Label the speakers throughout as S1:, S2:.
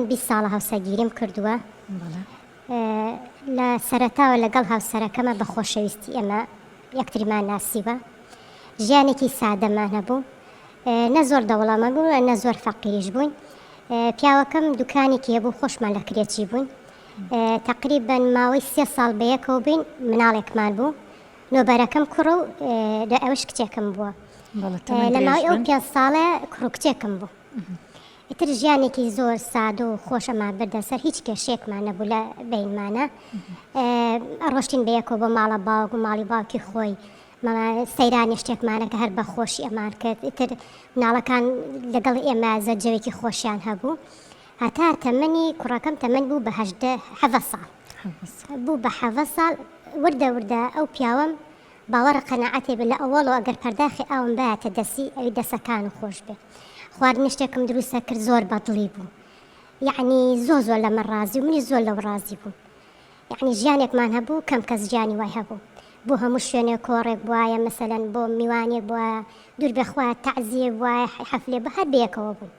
S1: من 20 ساڵە هاوسەرگیریم کردووە لە سەرەتاوە لەگەڵ هاوسەرەکەمە بە خۆشەویستی ئێمە یەکتریمان ناسیوە. ژیانێکی سادەمان هەبوو، نە زۆر دەوڵەمەند بووین نە زۆر فەقیریش بووین. پیاوەکەم دوکانێکی هەبوو، خۆشمان لە کرێچی بووین. تقریبا ماوەی 3 ساڵ بەیەکەوە بووین، مناڵێکمان بوو. نۆبەرەکەم کوڕە و ئەوش کچێکم بووە. لە ماوەی ئەو 5 ساڵە کوڕ و کچێکم بوو. ئیتر ژیانێکی زۆر سادە و خۆشەمان بردەسەر، هیچ کێشێکمان نەبوو لە بینمانە. ڕۆشتین بەیەکەوە بۆ ماڵە باوک و ماڵی باوکی خۆی، سەیرانی شتێکمانە کە هەر بە خۆشی ئەمان کرد. ئیتر مناڵەکان لەگەڵ ئێمە زەرجەوێکی خۆشیان هەبوو. هەتا تەمەنی کوڕەکەم تەمەن بوو بە 7 ساڵ بوو. بە 7 ساڵ وردە ئەو پیاوەم باوەڕە قەناعەتێ بێ لە ئەوڵەوە ئەگەر پەرداخی ئاوم بایەتە دەسی ئەوی دەسەکان و خۆش بێ. خواردنی شتێکم دروستە کرد، زۆر بەدڵی بوو، یعنی زۆر لە من ڕازی و منی زۆر لەو ڕازی بوو. یعنی ژیانێکمان هەبوو، کەم کەس ژیانی وای هەبوو. بۆ هەموو شوێنێک کۆڕێک بواە، مەسەلەن بۆ میوانێک بووە، دوور بەخوا تەعزیە بواە، حەفلێ بە هەر بەیەکەوە بوو.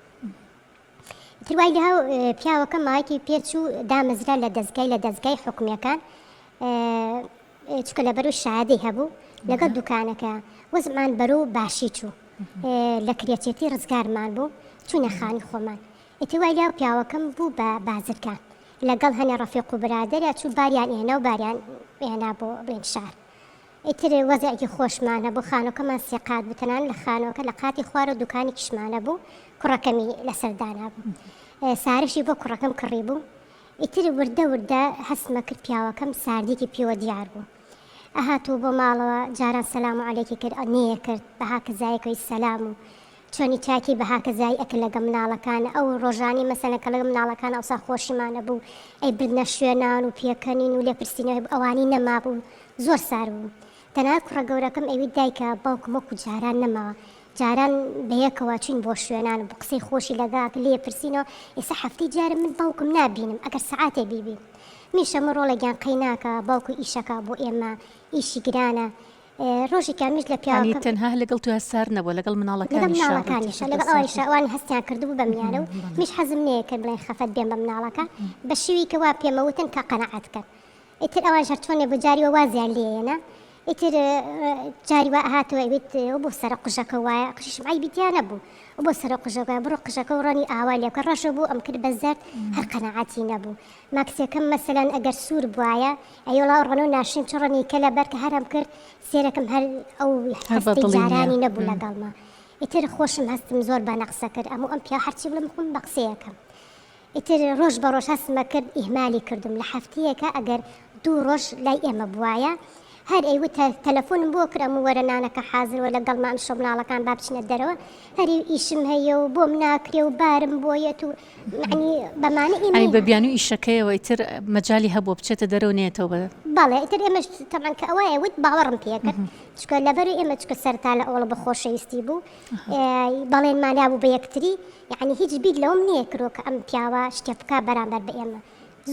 S1: تر وای لەهاو پیاوەکە ماوەیەکی پێچوو دامەزرا لە دەستگای حکومیەکان، چکە لە بەرەو شایەدەی هەبوو لەگەڵ دوکانەکە. وەزمان بەرەو باشی چوو، لە کرێچێتی ڕزگارمان بوو، چوونە خانی خۆمان. ئیتر وای لەهاو پیاوەکەم بوو بە بازرگان لەگەڵ هەنێ ڕەفیق و برادەرە، چوو باریان ئێنا و باریان ئێنا بۆ بڵین شار. ئیتر وەزعێکی خۆشمان هەبوو، خانۆکەمان سێقات بوو، تەنان لە خانۆکە لە قاتی خوارە و دوکانی کشمانە بوو، کوڕەکەمی لەسەردانا بوو. سارشی بۆ کوڕەکەم کڕی بوو. ئیتر وردە هەستمە کرد پیاوەکەم ساردێکی پێوە دیار بوو. ئەهاتوو بۆ ماڵەوە، جاران سەلام و عەلەیکی کرد، نێیە کرد بەها کەزایەکەوەی سەلام و چۆنی چاکی بەها کەزای ئەکرد لەگە مناڵەکانە. ئەو ڕۆژانی مەسەلەن کە لەگە مناڵەکان ئەوسا خۆشیمانە بوو، ئەی بردنە شوێنان و پێکەنین و لێپرسینەوەی ئەوانی نەما بوو، زۆر سار بوو. تەنها کوڕە گەورەکەم ئەوی دایکە باوکم وەکو جاران نەماوە، جاران بەیەکەوە چین بۆ شوێنان و بە قسەی خۆشی لەگاک لێپرسینەوە. ئێستا هەفتەی جارە من باوکم نابینم، ئەگەر سەعاتێ بیبین میشە من ڕۆڵێکیان قەیناکە، باوکو ئیشەکە بۆ ئێمە ئیشی گرانە. ڕۆژێکیان میش لە پیاوەکەم
S2: تەنها لەگەڵ تو هەسار نەبووە، لەگەڵ مناڵەکانیشە، لەگەڵ ئەویشە ئەوان هەستیان کردبوو بە میانە و میش حەزم نەیە کرد بڵێن خەفەت بێن بە مناڵەکە بە شێوی کە وا پێمەوتن کە قەنەعەتکە. ئیتر ئەوان هەر چۆنێ بۆ جاریوە وازیان لێنە. ئیتر جاری وا هاتەوە ئەوێت بۆ سەرە قژەکە وایە، قژیشم ئایبیتیان نەبوو، بۆ سەرە قژەکە بڕۆ قژەکە و ڕۆنی ئاوا لێکە ڕەشە بوو ئەم کرد بە زەرد، هەر قەنەعەتی نەبوو. ماکسێکم مەسەلەن ئەگەر سوور بواە ئەیوڵا ڕۆنە و ناشین چڕۆنی کە لەبەر کە هەرم کرد سێرەکەم هەر ئەو هەستی جارانی نەبوو لەگەڵما. ئیتر خۆشم هەستم زۆر بە نەقسە کرد، ئەموو ئەم پیا هەرچی بڵم خۆم بە قسەیەکەم. ئیتر ڕۆژ بە ڕۆژ هەستمە کرد ئیهمالی کردم لە هەفتەیەکە ئەگەر 2 ڕۆژ لای ئێمە بواە، هەر ئەیوت تەلەفۆنم بۆ کرد ئەموو وەرەنانەکە حازرەوە لەگەڵمان ئەم شەو مناڵەکان با بچنە دەرەوە، هەری ئیشم هەیە و بۆم ناکرێ و بارم بۆیەت و معنی بەمانە ئەی بە بیان و ئیشەکەیەوە ئیتر مەجای هەبوو بچێتە دەرەوە نێتەوە.
S1: بەڵێ ئیتر ئێمەش تەمان کە ئەوەیە وت باوەڕم پێکرد، چکە لەبەر ئێمە چکە سەرتا لە ئەوڵە بە خۆشەویستی بوو، بەڵێن مانیا بوو بە یەکتری، یعنی هیچ بیر لەوم نییە کرۆ کە ئەم پیاوە شتێ بکە بەرامبەر بە ئێمە.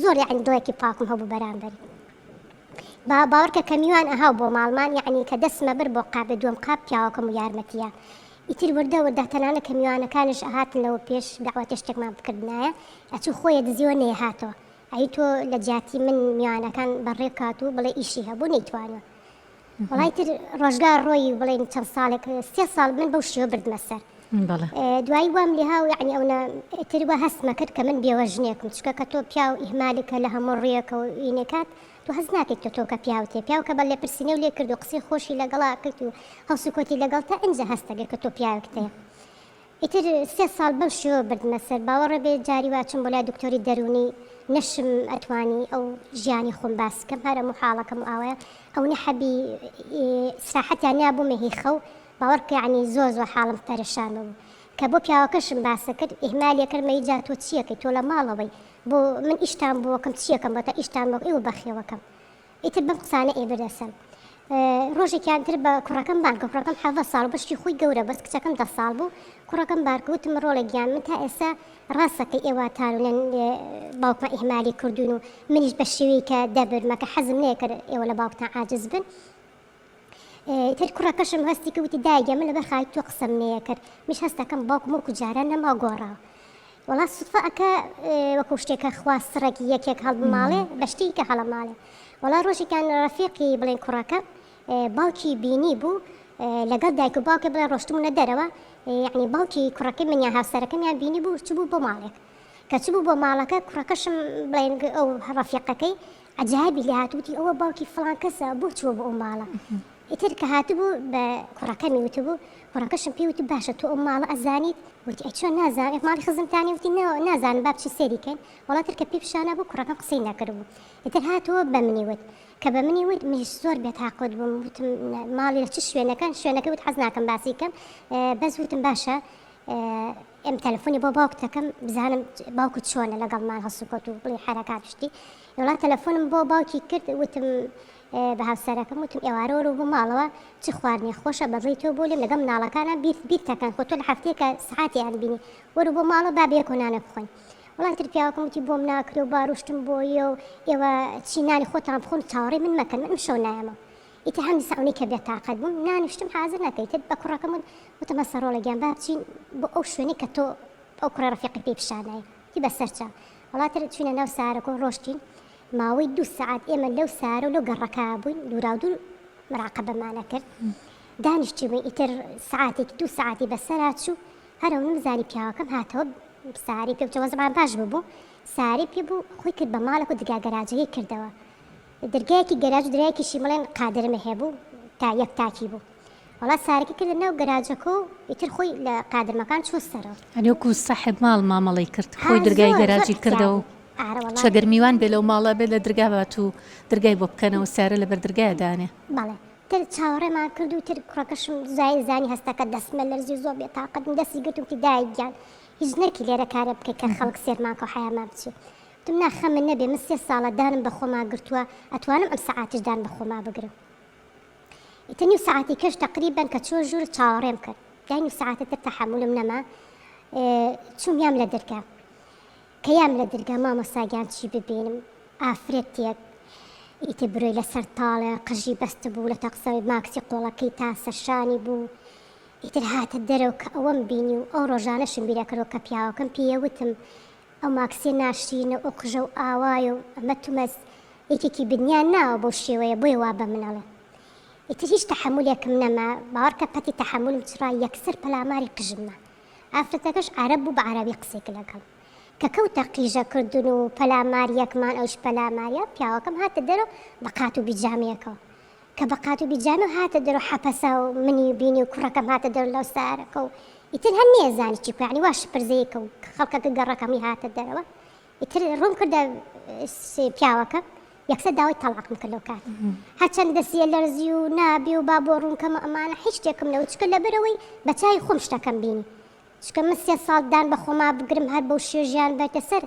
S1: زۆر یعنی دڵێکی پاکم هەبوو بەرامبەری. باوەڕکە کە میوان ئەهاو بۆ ماڵمان، یعنی کە دەستمە بر بۆ قابە دووەم قاب پیاوەکەم و یارمەتیە. ئیتر وردە تەنانە کە میوانەکانش ئەهاتن لەوە پێش داواتێ شتێکمان بکردنایە، ئەچوو خۆیە دزیوە نێ هاتەوە، ئەی تۆ لە جیاتی من میوانەکان بەڕێکات و بڵێ ئیشی هەبوو نەیتوانە. وڵای تر ڕۆژگار ڕۆی بڵێن چەند ساڵێک 3 ساڵ من بەو شێوە بردمە سەر. دوایی وام لێهاو یعنی ئەوە ئیتر وە هەستمە کرد کە من بێوە ژنێکم، چکە کە تۆ پیا و ئیهمالێکە لە هەموو ڕێیەکە و ئینێکات تو هەز ناکەیت تۆ کە پیاوتێ پیاوکە بە لێ پرسینە و لێ کرد و قسەی خۆشی لەگەڵا کرد و هەوسکۆتی لەگەڵ تا ئەنجە هەستەگەر کە تۆ پیاوکتەیە. ئیتر 3 ساڵ بەو شێوە بردمە سەر. باوەڕە بێ جاری واچم بۆ لای دکتۆری دەرونی نەشم ئەتوانی ئەو ژیانی خۆم باسکەم، هەرە محاڵەکەم و ئاوەیە ئەو نەحەبی سراحەتیان نابوومە هیخە و باوەڕکە یعنی زۆر حاڵم پەرێشان بوو کە بۆ پیاوەکەشم باسە کرد ئیهمالی کردمە جا تۆ چیەکەی تۆ لە ماڵەوەی بۆ من ئیشتان بۆکەم چیەکەم بۆ تا ئیشتان بۆ ئێوە بەخێوەکەم. ئیتر بەم قسانە ئێ بردەسم. ڕۆژێکیان تر بە کوڕەکەم بانکە، کوڕەکەم 7 ساڵ بەشتی خۆی گەورە بەس کچەکەم 10 ساڵ بوو. کوڕەکەم بارکەوتم ڕۆڵێک گیان من تا ئێستا ڕاستەکەی ئێوە تاونەن باوکمە ئیهمالی کردوون و منیش بە شێوەیە کە دەبرمە کە حەزم نەیە کرد ئێوە لە باوکتان عاجز بن. تر کوڕەکەشم هەستی کەوتی دایگە من لەبەر خای تۆ قسەم نەیە کرد، میش هەستەکەم باوکم وەکو جاران نەما گۆڕاوە. وڵا سوتفە ئەکە وەکو شتێکە خوا سڕێکی یەکێک هەڵبماڵێ بەشتی کە هەڵەماڵێ وڵا ڕۆژێکیان ڕەفیقی بڵێن کوڕەکە باوکی بینی بوو لەگەڵ دایک و باوکە بڵێن ڕۆشتمونە دەرەوە یعنی باوکی کوڕەکەی منیان هاوسەرەکەمیان بینی بوو چ بوو بۆ ماڵێک کە چ بوو بۆ ماڵەکە کوڕەکەشم بڵێن ئەو ڕەفیقەکەی عجایبی لێ هاتووتی ئەوە باوکی فڵان کەسە بۆ چووە بۆ ئەو ماڵە ئیتر کە هاتبوو بە کوڕەکەمی وتبوو کوڕەکەشم پێی وتی باشە تۆ ئەو ماڵە ئەزانیت وتی ئەی چۆن نازانێ ماڵی خزمتانی وتی نازانم با بچی سێریکەین وڵاتر کە پێی پیشانە بوو کوڕەکەم قسەی نەکردبوو ئیتر هاتووە بە منی وت کە بە منی وت منیش زۆر بێتاقەت بووم وتم ماڵی لە چ شوێنەکە وت حەز ناکەم باسی کەم بەس وتم باشە ئەم تەلەفۆنی بۆ باوکتەکەم بزانم باوکت چۆنە لەگەڵمان هەسوکەوت و بڵێ حرەکات شتی وڵات تەلەفۆنم بۆ باوکی کرد وتم بە هاوسەرەکەم وتم ئێوارە وەرە بۆ ماڵەوە چ خواردنی خۆشە بەدڵی تۆ بۆ لێم لەگەڵ مناڵەکانە بیرتەکەن خۆ تۆ لە هەفتەیەکە سعاتیان بینی وەرە بۆ ماڵە با بێکۆنانە بخۆین وڵاتر پیاوەکەم وتی بۆم ناکرێ و باڕوشتم بۆیە و ئێوە چی نانی خۆتان بخۆن چاوەڕێ من مەکەن من شەو نایەمە ئیتر هەمی ساونی کە بێتاقەت بووم نانیشتم حازر نەکەیتر بە کوڕەکەم وتم مەسە ڕۆڵەگیان با بچین بۆ ئەو شوێنی کە تۆ ئەو کوڕە ڕەفیقی پێی پیشانایی تی بەسەرچە وڵاتر چوینە ناو سارەکە و ڕۆشتین ماوەی 2 ساعت ئێمە لەو سارە و لەو گەڕەکە بووین دووراودوور مراقەبەمانە کرد دانیشتی بووین ئیتر ساعتێکی 2 ساعتی بەسەرا چوو هەرەو نمزانی پیاوەکەم هاتەوە ساری پێ بچەوە زەبان باش ببوو ساری پێ بوو خۆی کرد بە ماڵێک و دگا گەراجەکەی کردەوە دەرگایەکی گەراج و درایەکیشی بڵێن قادرمە هەبوو تا یەک تاکی بوو وڵات سارەکە کردە ناو گەراجەکە و ئیتر خۆی لە قادرمەکان چوە سەرەوە
S3: ئەنیۆکو سەحب ماڵ مامەڵی کرد خۆی دەرگای گەراجی کردەوە چەگەر میوان بێ لەو ماڵە بێت لە دەرگا بات و دەرگای بۆ بکەنەوە سارە لەبەر دەرگایە دانێ
S1: بەڵێ تر چاوەڕێمان کرد و تر کوڕەکەشم زانی هەستەکە دەستمە لەرزی زۆر بێتاقەت دەستی گرتوتی دایکگیان هیچ نەرکی لێرە کارە بکەیت کە خەڵک سێرماکە و حیامان بچێت وتم ناخە من نەبێ من 3 ساڵە دانم بە خۆما گرتووە ئەتوانم ئەم سەعاتش دان بە خۆما بگرم ئیتر نیو سەعاتی کەش تەقریبەن کە چۆ ژوور چاوەڕێم کرد دای نیو سەعاتە تر تەحەمولم نەما چوم یام لە دەرگا کە یام لە دەرگا مامۆساگیان چی ببینم ئافرەتێک ئیتر بروی لەسەر تاڵێ قژی بەست بوو لە تەقسەوەی ماکسی قۆڵەکەی تا سەرشانی بوو ئیتر هاتە دەرەوە کە ئەوەم بینی و ئەو ڕۆژانەشم بیرە کردەوە کە پیاوەکەم پێیەوتم ئەو ماکسێ ناشرینە ئەو قژە و ئاوایە و ئەمە تومەز یەکێکی بنیان ناوە بۆ شێوەیە بۆی وا بە منەڵێ ئیتر هیچ تەحەمولێکم نەما باوەڕکە پەتی تەحەمولم چڕا یەکسەر پەلاماری قژمە ئافرەتەکەش عەرەب بوو بە عەرەبی قسێک لەگەڵ کە کەوتە قیژەکردن و پەلاماریەکمان ئەوش پەلاماریە پیاوەکەم هاتە دەرەوە بە قات و بیجامەیەکەوە کە بە قات و بیجامە هاتە دەرەوە حەپەسا و منی بینی و کوڕەکەم هاتە دەرەوە لەو سارەکە و ئیتر هەر نێزانی چی یعنی واش پرزەیەکە و خەڵکەکە گەڕەکەمی هاتە دەرەوە ئیتر ڕوون کردە پیاوەکە یەکسەر داوای تەلاقم کرد لەو کات هەرچەند دەستیە لەرزی و نابی و با بۆ ڕوونکەمە ئەمانە هیچ شتێکم نەوت چکە لەبەرەوەی بە چای خۆم شتەکەم بینی چکە من 3 ساڵ دان بە خۆما بگرم هەر بەو شێژیان بەتە سەر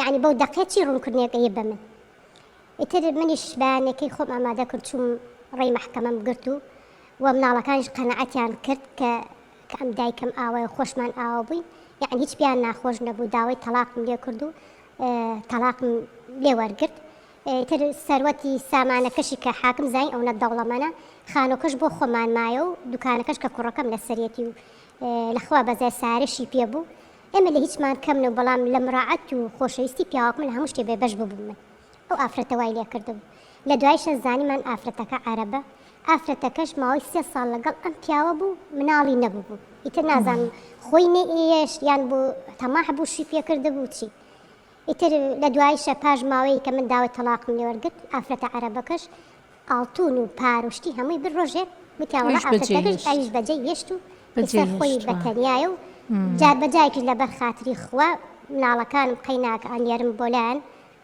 S1: یعنی بەو دەقێکی ڕوونکردنیەکەی بە من ئیتر منیش بەیانەکەی خۆم ئامادە کرد چوم ڕێی مەحکەمەم گرت و مناڵەکانیش قەنەعەتیان کرد کە ئەم دایکم ئاوای خۆشمان ئاوا بووین یعنی هیچ بیان ناخۆش نەبوو داوای تەلاقم لێ کرد و تەلاقم لێ وەرگرت تر سەروەتی سامانەکەشی کە حاکم زای ئەو نەدەوڵەمەنە خانۆکەش بۆ خۆمان مایە و دوکانەکەش کە کوڕەکەم لە سەرەتی و لەخوا بەزای سارەشی پێ بوو ئێمە لە هیچمان کەمن و بەڵام لە مراعەت و خۆشەویستی پیاوەکم لە هەموو شتێ بێبەش ببووم من ئەو ئافرەتە وای لێ کردبوو لە دوایشە زانیمان ئافرەتەکە عەرەبە ئافرەتەکەش ماوەی 3 ساڵ لەگەڵ ئەم پیاوە بوو مناڵی نەبوو ئیتر نازانم خۆی نەئێش یان بوو تەماح بوو شی پێ کردە بوو چی ئیتر لە دوایشە پاش ماوەی کە من داوای تەلاقم لێ وەرگرت ئافرەتە عەرەبەکەش ئاڵتون و پاروشتی هەمووی بڕۆژێت وتیاوەڵا ئافرەتەکەش ئاویش بەجێ هێشت و لەسەر خۆی بەتەنیایە و جار بەجایکش لەبەر خاتری خوا مناڵەکانم قەیناکە ئەنیێرم بۆلایەن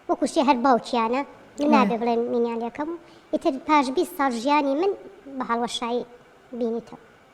S1: وەکو شێ هەر باوکیانە من نابێ بڵێن مینیان یەکەم و ئیتر پاش 20 ساڵ ژیانی من بە هەڵوەشایی بینیتەوە